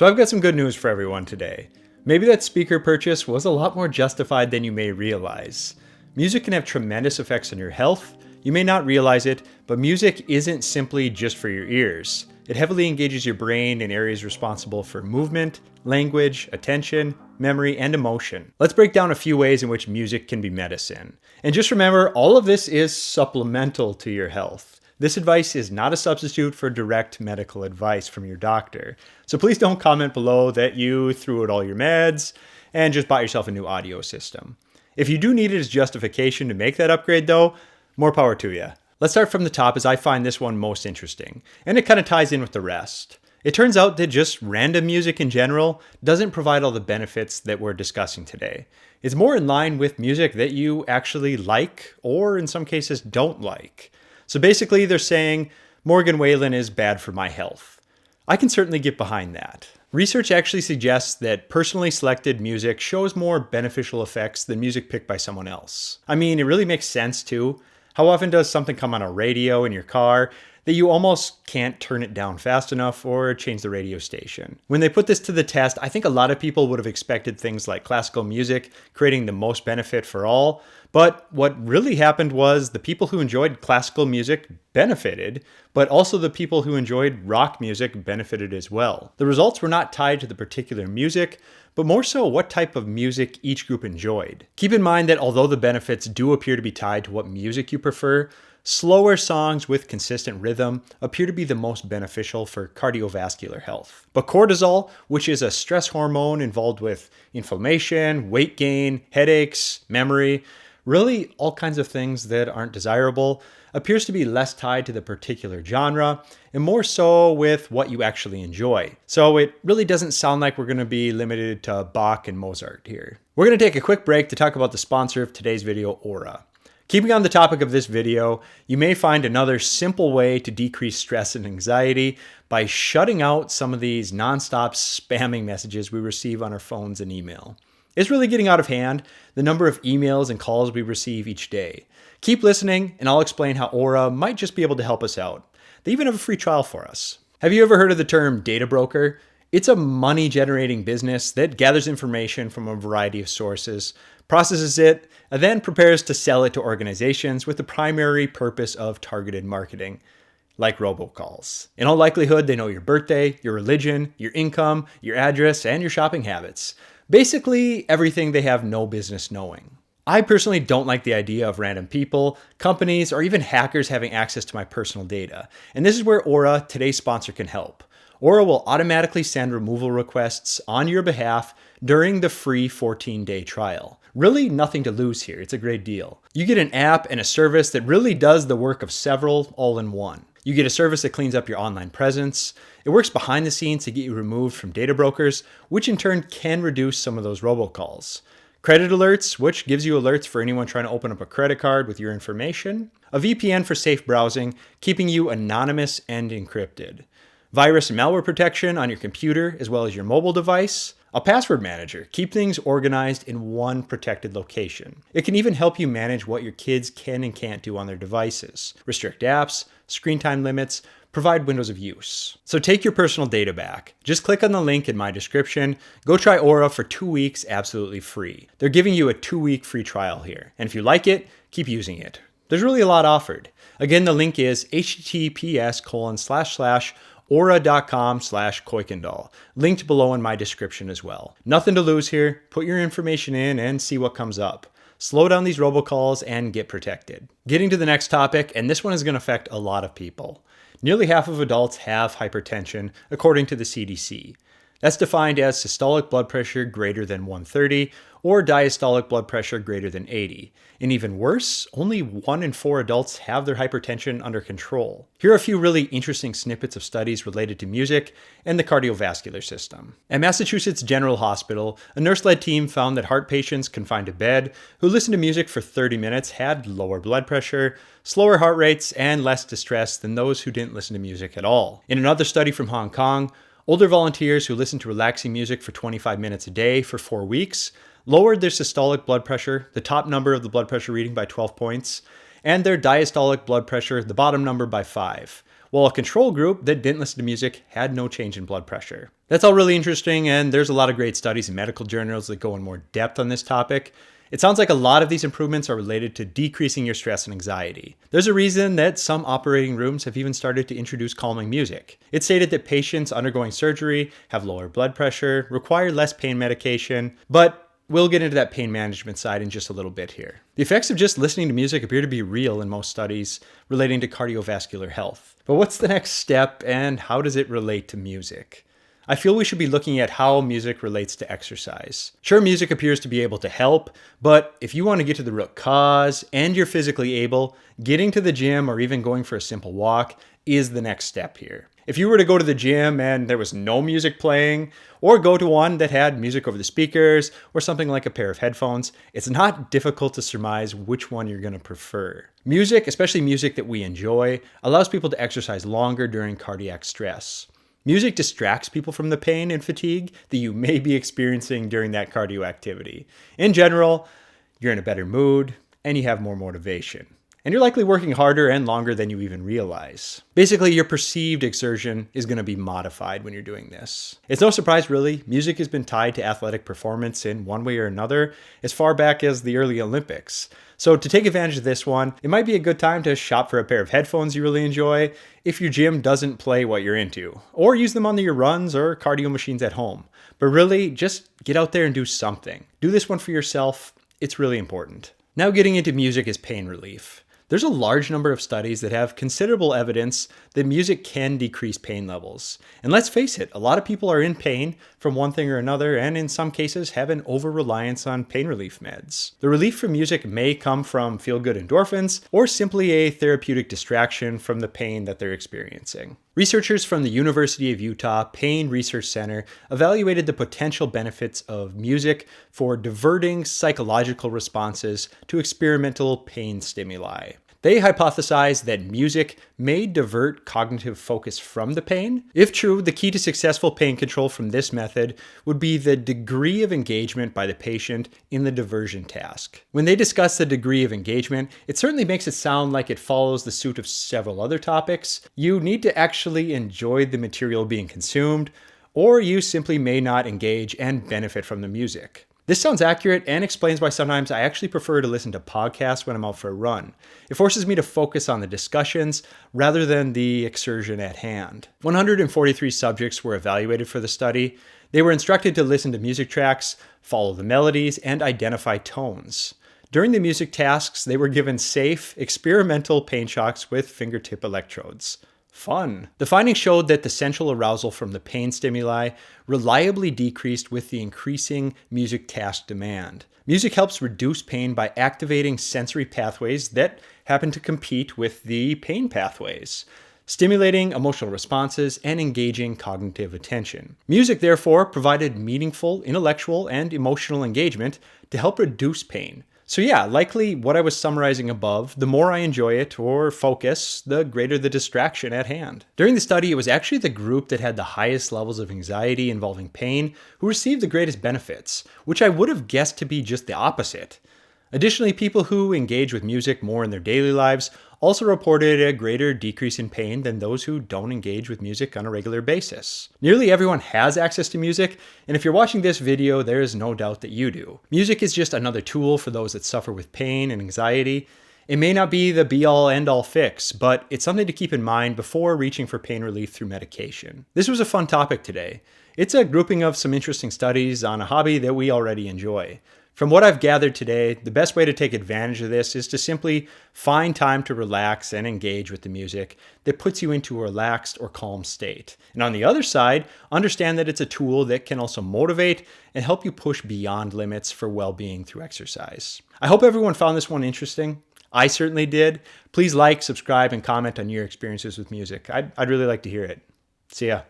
So I've got some good news for everyone today. Maybe that speaker purchase was a lot more justified than you may realize. Music can have tremendous effects on your health. You may not realize it, but music isn't simply just for your ears. It heavily engages your brain in areas responsible for movement, language, attention, memory, and emotion. Let's break down a few ways in which music can be medicine. And just remember, all of this is supplemental to your health. This advice is not a substitute for direct medical advice from your doctor. So please don't comment below that you threw out all your meds and just bought yourself a new audio system. If you do need it as justification to make that upgrade though, more power to you. Let's start from the top as I find this one most interesting, and it kind of ties in with the rest. It turns out that just random music in general doesn't provide all the benefits that we're discussing today. It's more in line with music that you actually like, or in some cases don't like. So basically they're saying, Morgan Wallen is bad for my health. I can certainly get behind that. Research actually suggests that personally selected music shows more beneficial effects than music picked by someone else. I mean, it really makes sense too. How often does something come on a radio in your car that you almost can't turn it down fast enough or change the radio station? When they put this to the test, I think a lot of people would have expected things like classical music creating the most benefit for all. But what really happened was the people who enjoyed classical music benefited, but also the people who enjoyed rock music benefited as well. The results were not tied to the particular music, but more so what type of music each group enjoyed. Keep in mind that although the benefits do appear to be tied to what music you prefer, slower songs with consistent rhythm appear to be the most beneficial for cardiovascular health. But cortisol, which is a stress hormone involved with inflammation, weight gain, headaches, memory, really all kinds of things that aren't desirable, appears to be less tied to the particular genre and more so with what you actually enjoy. So it really doesn't sound like we're going to be limited to Bach and Mozart here. We're going to take a quick break to talk about the sponsor of today's video, Aura. Keeping on the topic of this video, you may find another simple way to decrease stress and anxiety by shutting out some of these nonstop spamming messages we receive on our phones and email. It's really getting out of hand, the number of emails and calls we receive each day. Keep listening, and I'll explain how Aura might just be able to help us out. They even have a free trial for us. Have you ever heard of the term data broker? It's a money-generating business that gathers information from a variety of sources, processes it, and then prepares to sell it to organizations with the primary purpose of targeted marketing, like robocalls. In all likelihood, they know your birthday, your religion, your income, your address, and your shopping habits. Basically, everything they have no business knowing. I personally don't like the idea of random people, companies, or even hackers having access to my personal data. And this is where Aura, today's sponsor, can help. Aura will automatically send removal requests on your behalf during the free 14-day trial. Really nothing to lose here. It's a great deal. You get an app and a service that really does the work of several all in one. You get a service that cleans up your online presence. It works behind the scenes to get you removed from data brokers, which in turn can reduce some of those robocalls. Credit alerts, which gives you alerts for anyone trying to open up a credit card with your information. A VPN for safe browsing, keeping you anonymous and encrypted. Virus and malware protection on your computer as well as your mobile device. A password manager, keep things organized in one protected location. It can even help you manage what your kids can and can't do on their devices. Restrict apps, screen time limits, provide windows of use. So take your personal data back. Just click on the link in my description. Go try Aura for 2 weeks absolutely free. They're giving you a 2-week free trial here. And if you like it, keep using it. There's really a lot offered. Again, the link is https://aura.com/Kuykendall. Linked below in my description as well. Nothing to lose here. Put your information in and see what comes up. Slow down these robocalls and get protected. Getting to the next topic, and this one is going to affect a lot of people. Nearly half of adults have hypertension, according to the CDC. That's defined as systolic blood pressure greater than 130 or diastolic blood pressure greater than 80. And even worse, only 1 in 4 adults have their hypertension under control. Here are a few really interesting snippets of studies related to music and the cardiovascular system. At Massachusetts General Hospital, a nurse-led team found that heart patients confined to bed who listened to music for 30 minutes had lower blood pressure, slower heart rates, and less distress than those who didn't listen to music at all. In another study from Hong Kong, older volunteers who listened to relaxing music for 25 minutes a day for 4 weeks lowered their systolic blood pressure, the top number of the blood pressure reading, by 12 points, and their diastolic blood pressure, the bottom number, by 5, while a control group that didn't listen to music had no change in blood pressure. That's all really interesting, and there's a lot of great studies in medical journals that go in more depth on this topic. It sounds like a lot of these improvements are related to decreasing your stress and anxiety. There's a reason that some operating rooms have even started to introduce calming music. It's stated that patients undergoing surgery have lower blood pressure, require less pain medication, but we'll get into that pain management side in just a little bit here. The effects of just listening to music appear to be real in most studies relating to cardiovascular health. But what's the next step, and how does it relate to music? I feel we should be looking at how music relates to exercise. Sure, music appears to be able to help, but if you want to get to the root cause and you're physically able, getting to the gym or even going for a simple walk is the next step here. If you were to go to the gym and there was no music playing, or go to one that had music over the speakers, or something like a pair of headphones, it's not difficult to surmise which one you're going to prefer. Music, especially music that we enjoy, allows people to exercise longer during cardiac stress. Music distracts people from the pain and fatigue that you may be experiencing during that cardio activity. In general, you're in a better mood and you have more motivation. And you're likely working harder and longer than you even realize. Basically, your perceived exertion is going to be modified when you're doing this. It's no surprise, really. Music has been tied to athletic performance in one way or another as far back as the early Olympics. So to take advantage of this one, it might be a good time to shop for a pair of headphones you really enjoy if your gym doesn't play what you're into, or use them on your runs or cardio machines at home. But really, just get out there and do something. Do this one for yourself. It's really important. Now getting into music as pain relief. There's a large number of studies that have considerable evidence that music can decrease pain levels. And let's face it, a lot of people are in pain from one thing or another, and in some cases have an over-reliance on pain relief meds. The relief from music may come from feel-good endorphins, or simply a therapeutic distraction from the pain that they're experiencing. Researchers from the University of Utah Pain Research Center evaluated the potential benefits of music for diverting psychological responses to experimental pain stimuli. They hypothesized that music may divert cognitive focus from the pain. If true, the key to successful pain control from this method would be the degree of engagement by the patient in the diversion task. When they discuss the degree of engagement, it certainly makes it sound like it follows the suit of several other topics. You need to actually enjoy the material being consumed, or you simply may not engage and benefit from the music. This sounds accurate and explains why sometimes I actually prefer to listen to podcasts when I'm out for a run. It forces me to focus on the discussions rather than the exertion at hand. 143 subjects were evaluated for the study. They were instructed to listen to music tracks, follow the melodies, and identify tones. During the music tasks, they were given safe, experimental pain shocks with fingertip electrodes. Fun. The findings showed that the central arousal from the pain stimuli reliably decreased with the increasing music task demand. Music helps reduce pain by activating sensory pathways that happen to compete with the pain pathways, stimulating emotional responses and engaging cognitive attention. Music, therefore, provided meaningful intellectual and emotional engagement to help reduce pain. So yeah, likely what I was summarizing above, the more I enjoy it or focus, the greater the distraction at hand. During the study, it was actually the group that had the highest levels of anxiety involving pain who received the greatest benefits, which I would have guessed to be just the opposite. Additionally, people who engage with music more in their daily lives also reported a greater decrease in pain than those who don't engage with music on a regular basis. Nearly everyone has access to music, and if you're watching this video, there is no doubt that you do. Music is just another tool for those that suffer with pain and anxiety. It may not be the be-all, end-all fix, but it's something to keep in mind before reaching for pain relief through medication. This was a fun topic today. It's a grouping of some interesting studies on a hobby that we already enjoy. From what I've gathered today, the best way to take advantage of this is to simply find time to relax and engage with the music that puts you into a relaxed or calm state. And on the other side, understand that it's a tool that can also motivate and help you push beyond limits for well-being through exercise. I hope everyone found this one interesting. I certainly did. Please like, subscribe, and comment on your experiences with music. I'd really like to hear it. See ya.